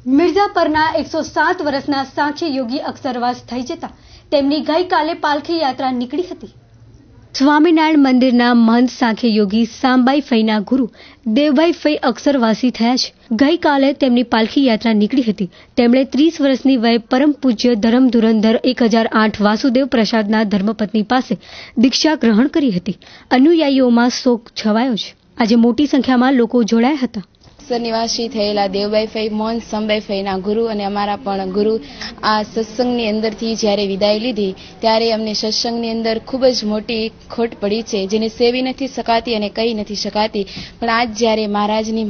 મિર્ઝાપરના 107 વર્ષના સાંખ્ય યોગી અક્ષરવાસ થઈ જતા તેમની ગઈકાલે પાલખી યાત્રા નીકળી હતી। સ્વામિનારાયણ મંદિરના મહંત સાંખ્ય યોગી સાંબાઈ ફઈના ગુરુ દેવભાઈ ફઈ અક્ષરવાસી થયા છે। ગઈકાલે તેમની પાલખી યાત્રા નીકળી હતી। તેમણે 30 વર્ષની વયે પરમ પૂજ્ય ધર્મ ધુરંધર 1008 વાસુદેવ પ્રસાદના ધર્મપત્ની પાસે દીક્ષા ગ્રહણ કરી હતી। અનુયાયીઓમાં શોક છવાયો છે। આજે મોટી સંખ્યામાં લોકો જોડાયા હતા। નિવાસી થયેલા દેવભાઈ ફઈ મોહન સંભાઈ ફઈના ગુરુ અને અમારા પણ ગુરુ આ સત્સંગની અંદરથી જ્યારે વિદાય લીધી ત્યારે અમને સત્સંગની અંદર ખૂબ જ મોટી ખોટ પડી છે, જેને સેવી નથી શકાતી અને કહી નથી શકાતી। પણ આજ જ્યારે મહારાજની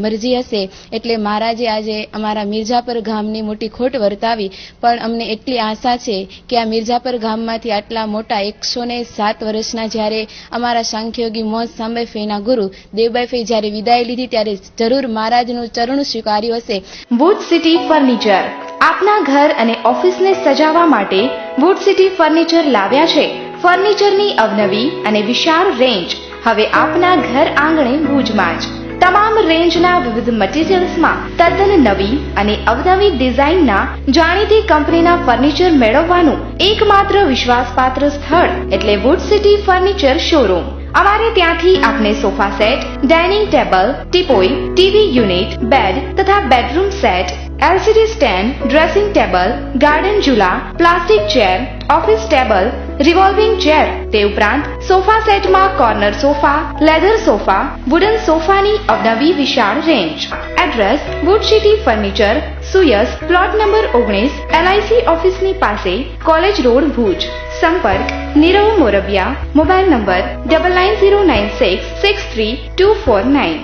મરજી હશે એટલે મહારાજે આજે અમારા મિર્ઝાપર ગામની મોટી ખોટ વર્તાવી। પણ અમને એટલી આશા છે કે આ મિર્ઝાપર ગામમાંથી આટલા મોટા 107 વર્ષના જ્યારે અમારા સાંખ્યોગી મોહન સંભાઈ ફઈના ગુરુ દેવભાઈ ફઈ જ્યારે વિદાય લીધી ત્યારે જરૂર મહારાજનું ચરણ સ્વીકાર્યું હશે। વુડ સિટી ફર્નિચર આપના ઘર અને ઓફિસને સજાવવા માટે વુડ સિટી ફર્નિચર લાવ્યા છે। ફર્નિચરની અવનવી અને વિશાળ રેન્જ હવે આપના ઘર આંગણે ભુજમાં જ। તમામ રેન્જના વિવિધ મટીરીયલ્સમાં તદ્દન નવી અને અવનવી ડિઝાઇનના જાણીતી કંપનીના ફર્નિચર મેળવવાનું એકમાત્ર વિશ્વાસપાત્ર સ્થળ એટલે વુડ સિટી ફર્નિચર શોરૂમ। અમારે ત્યાંથી આપને sofa set, dining table, teapoy, TV unit, bed તથા bedroom set, LCD stand, dressing table, garden ઝૂલા, plastic chair, office table, revolving chair તે ઉપરાંત સોફા સેટમાં corner sofa, leather sofa, wooden સોફાની અવનવી વિશાળ range. Address wood city furniture, સુયસ, plot number 19, LIC ઓફિસની પાસે, કોલેજ રોડ, ભુજ। સંપર્ક નીરવ મોરબિયા, મોબાઈલ નંબર 9909663249।